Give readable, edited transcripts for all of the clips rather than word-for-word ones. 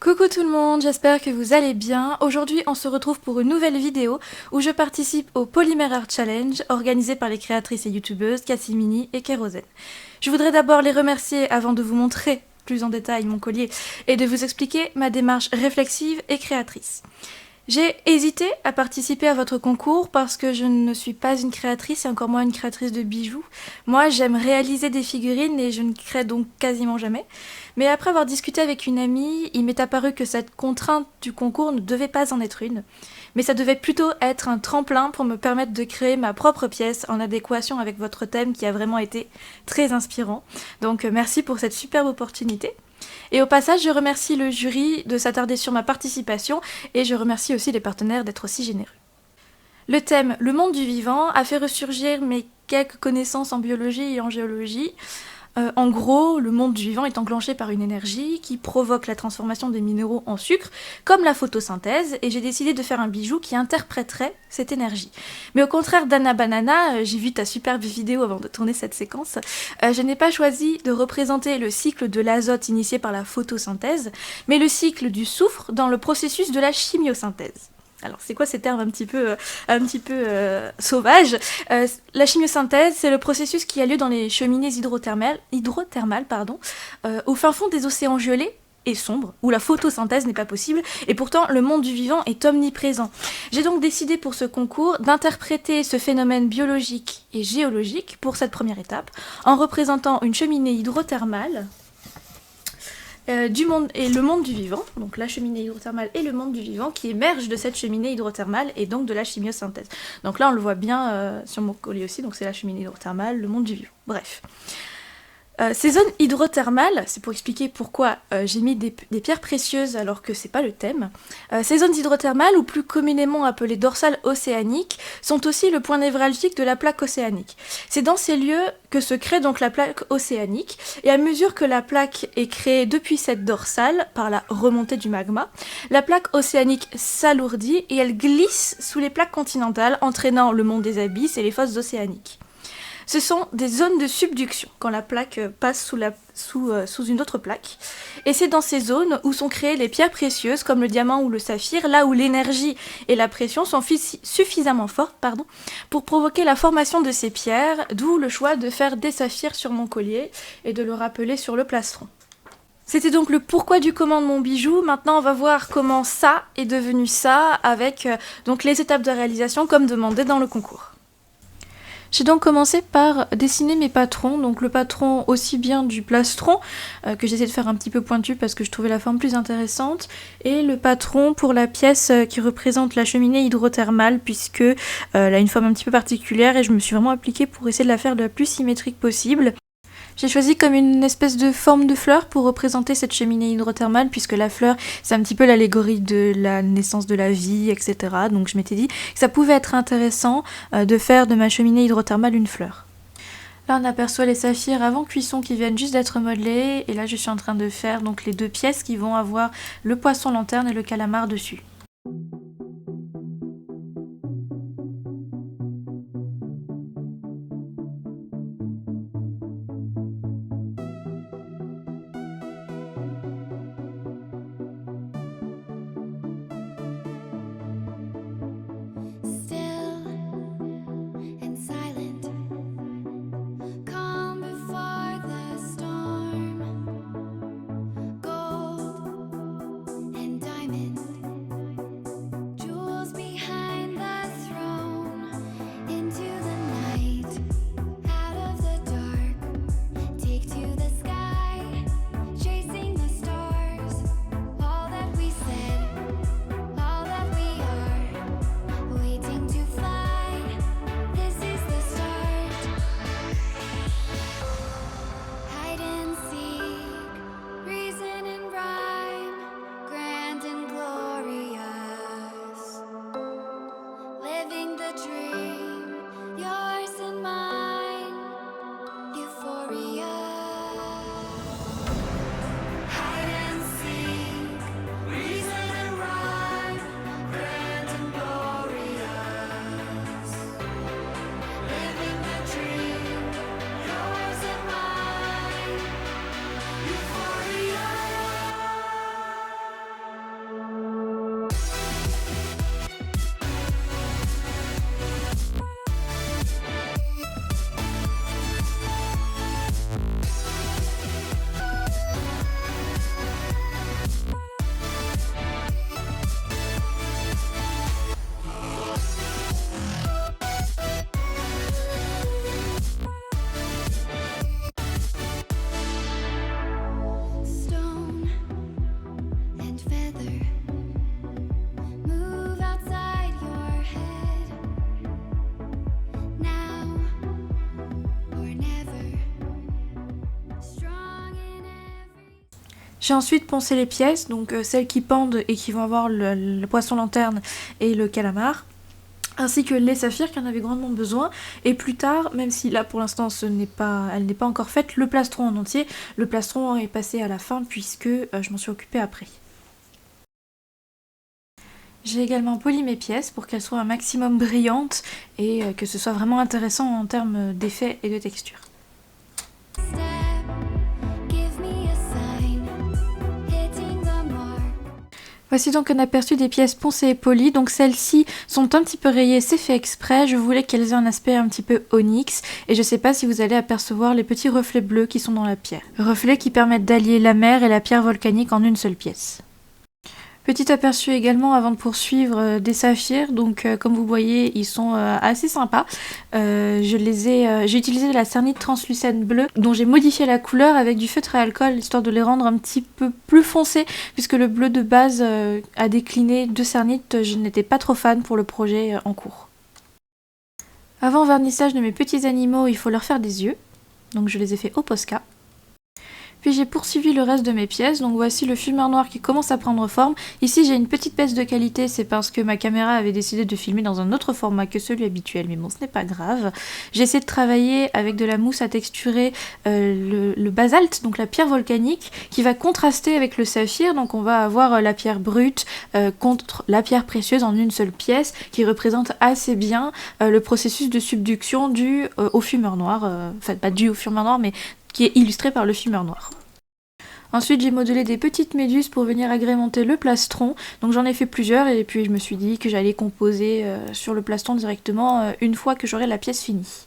Coucou tout le monde, j'espère que vous allez bien. Aujourd'hui, on se retrouve pour une nouvelle vidéo où je participe au Polymer Art Challenge organisé par les créatrices et youtubeuses Cassimini et Kérosène. Je voudrais d'abord les remercier avant de vous montrer plus en détail mon collier et de vous expliquer ma démarche réflexive et créatrice. J'ai hésité à participer à votre concours parce que je ne suis pas une créatrice et encore moins une créatrice de bijoux. Moi, j'aime réaliser des figurines et je ne crée donc quasiment jamais. Mais après avoir discuté avec une amie, il m'est apparu que cette contrainte du concours ne devait pas en être une. Mais ça devait plutôt être un tremplin pour me permettre de créer ma propre pièce en adéquation avec votre thème qui a vraiment été très inspirant. Donc merci pour cette superbe opportunité. Et au passage, je remercie le jury de s'attarder sur ma participation et je remercie aussi les partenaires d'être aussi généreux. Le thème « Le monde du vivant » a fait ressurgir mes quelques connaissances en biologie et en géologie. En gros, le monde du vivant est enclenché par une énergie qui provoque la transformation des minéraux en sucre, comme la photosynthèse, et j'ai décidé de faire un bijou qui interpréterait cette énergie. Mais au contraire d'Anna Banana, j'ai vu ta superbe vidéo avant de tourner cette séquence, je n'ai pas choisi de représenter le cycle de l'azote initié par la photosynthèse, mais le cycle du soufre dans le processus de la chimiosynthèse. Alors, c'est quoi ces termes un petit peu sauvages La chimiosynthèse, c'est le processus qui a lieu dans les cheminées hydrothermales au fin fond des océans gelés et sombres, où la photosynthèse n'est pas possible, et pourtant le monde du vivant est omniprésent. J'ai donc décidé pour ce concours d'interpréter ce phénomène biologique et géologique pour cette première étape, en représentant une cheminée hydrothermale, du monde et le monde du vivant, donc la cheminée hydrothermale et le monde du vivant qui émerge de cette cheminée hydrothermale et donc de la chimiosynthèse. Donc là on le voit bien sur mon collier aussi, donc c'est la cheminée hydrothermale, le monde du vivant. Bref. Ces zones hydrothermales, c'est pour expliquer pourquoi j'ai mis des pierres précieuses alors que c'est pas le thème. Ces zones hydrothermales, ou plus communément appelées dorsales océaniques, sont aussi le point névralgique de la plaque océanique. C'est dans ces lieux que se crée donc la plaque océanique, et à mesure que la plaque est créée depuis cette dorsale, par la remontée du magma, la plaque océanique s'alourdit et elle glisse sous les plaques continentales, entraînant le monde des abysses et les fosses océaniques. Ce sont des zones de subduction, quand la plaque passe sous une autre plaque. Et c'est dans ces zones où sont créées les pierres précieuses, comme le diamant ou le saphir, là où l'énergie et la pression sont suffisamment fortes pour provoquer la formation de ces pierres, d'où le choix de faire des saphirs sur mon collier et de le rappeler sur le plastron. C'était donc le pourquoi du comment de mon bijou. Maintenant, on va voir comment ça est devenu ça, avec donc les étapes de réalisation comme demandé dans le concours. J'ai donc commencé par dessiner mes patrons, donc le patron aussi bien du plastron, que j'essaie de faire un petit peu pointu parce que je trouvais la forme plus intéressante, et le patron pour la pièce qui représente la cheminée hydrothermale, puisque elle a une forme un petit peu particulière et je me suis vraiment appliquée pour essayer de la faire le plus symétrique possible. J'ai choisi comme une espèce de forme de fleur pour représenter cette cheminée hydrothermale, puisque la fleur, c'est un petit peu l'allégorie de la naissance de la vie, etc. Donc je m'étais dit que ça pouvait être intéressant de faire de ma cheminée hydrothermale une fleur. Là, on aperçoit les saphirs avant cuisson qui viennent juste d'être modelés, et là, je suis en train de faire donc les deux pièces qui vont avoir le poisson lanterne et le calamar dessus. J'ai ensuite poncé les pièces, donc celles qui pendent et qui vont avoir le poisson lanterne et le calamar, ainsi que les saphirs qui en avaient grandement besoin, et plus tard, même si là pour l'instant elle n'est pas encore faite, le plastron en entier. Le plastron est passé à la fin puisque je m'en suis occupée après. J'ai également poli mes pièces pour qu'elles soient un maximum brillantes et que ce soit vraiment intéressant en termes d'effets et de texture. Voici donc un aperçu des pièces poncées et polies. Donc celles-ci sont un petit peu rayées, c'est fait exprès. Je voulais qu'elles aient un aspect un petit peu onyx. Et je sais pas si vous allez apercevoir les petits reflets bleus qui sont dans la pierre. Reflets qui permettent d'allier la mer et la pierre volcanique en une seule pièce. Petit aperçu également avant de poursuivre des saphirs, donc comme vous voyez ils sont assez sympas. J'ai utilisé de la cernite translucène bleue dont j'ai modifié la couleur avec du feutre à alcool histoire de les rendre un petit peu plus foncés puisque le bleu de base a décliné de cernite, je n'étais pas trop fan pour le projet en cours. Avant vernissage de mes petits animaux, il faut leur faire des yeux, donc je les ai fait au Posca. Puis j'ai poursuivi le reste de mes pièces, donc voici le fumeur noir qui commence à prendre forme. Ici j'ai une petite baisse de qualité, c'est parce que ma caméra avait décidé de filmer dans un autre format que celui habituel, mais bon ce n'est pas grave. J'ai essayé de travailler avec de la mousse à texturer le basalte, donc la pierre volcanique, qui va contraster avec le saphir, donc on va avoir la pierre brute contre la pierre précieuse en une seule pièce, qui représente assez bien le processus de subduction dû au fumeur noir, enfin pas dû au fumeur noir, mais qui est illustré par le fumeur noir. Ensuite j'ai modelé des petites méduses pour venir agrémenter le plastron, donc j'en ai fait plusieurs et puis je me suis dit que j'allais composer sur le plastron directement une fois que j'aurai la pièce finie.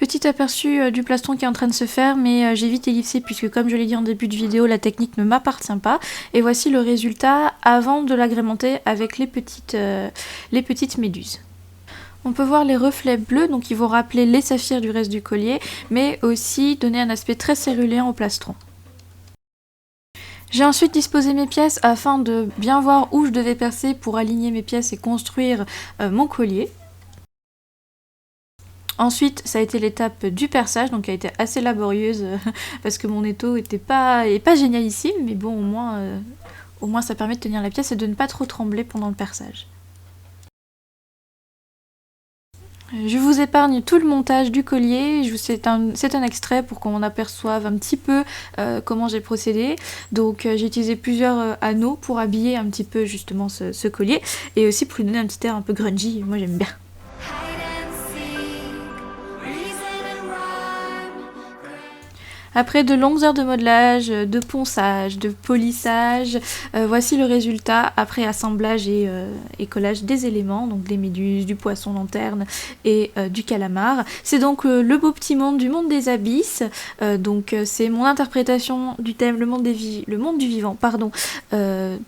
Petit aperçu du plastron qui est en train de se faire, mais j'ai vite ellipsé puisque comme je l'ai dit en début de vidéo, la technique ne m'appartient pas. Et voici le résultat avant de l'agrémenter avec les petites méduses. On peut voir les reflets bleus, donc ils vont rappeler les saphirs du reste du collier, mais aussi donner un aspect très céruléen au plastron. J'ai ensuite disposé mes pièces afin de bien voir où je devais percer pour aligner mes pièces et construire mon collier. Ensuite, ça a été l'étape du perçage, donc qui a été assez laborieuse parce que mon étau est pas génialissime, mais bon, au moins ça permet de tenir la pièce et de ne pas trop trembler pendant le perçage. Je vous épargne tout le montage du collier, c'est un extrait pour qu'on aperçoive un petit peu comment j'ai procédé. Donc j'ai utilisé plusieurs anneaux pour habiller un petit peu justement ce collier et aussi pour lui donner un petit air un peu grungy, moi j'aime bien. Après de longues heures de modelage, de ponçage, de polissage, voici le résultat après assemblage et collage des éléments, donc des méduses, du poisson lanterne et du calamar. C'est donc le beau petit monde du monde des abysses, donc c'est mon interprétation du thème le monde du vivant, pardon,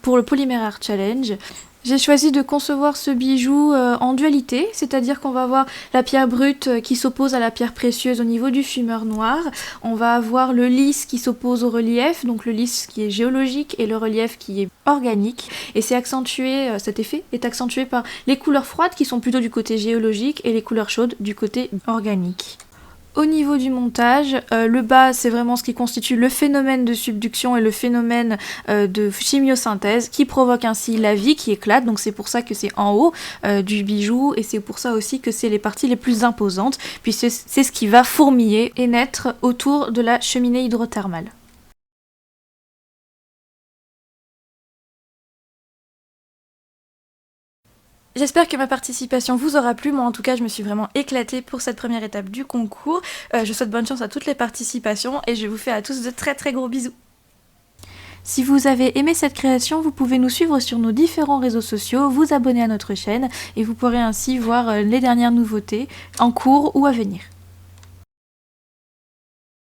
pour le Polymer Art Challenge. J'ai choisi de concevoir ce bijou en dualité, c'est-à-dire qu'on va avoir la pierre brute qui s'oppose à la pierre précieuse au niveau du fumeur noir. On va avoir le lisse qui s'oppose au relief, donc le lisse qui est géologique et le relief qui est organique. Et c'est accentué, cet effet est accentué par les couleurs froides qui sont plutôt du côté géologique et les couleurs chaudes du côté organique. Au niveau du montage, le bas c'est vraiment ce qui constitue le phénomène de subduction et le phénomène de chimiosynthèse qui provoque ainsi la vie qui éclate, donc c'est pour ça que c'est en haut du bijou et c'est pour ça aussi que c'est les parties les plus imposantes puisque c'est ce qui va fourmiller et naître autour de la cheminée hydrothermale. J'espère que ma participation vous aura plu, moi en tout cas je me suis vraiment éclatée pour cette première étape du concours. Je souhaite bonne chance à toutes les participations et je vous fais à tous de très très gros bisous. Si vous avez aimé cette création, vous pouvez nous suivre sur nos différents réseaux sociaux, vous abonner à notre chaîne et vous pourrez ainsi voir les dernières nouveautés en cours ou à venir.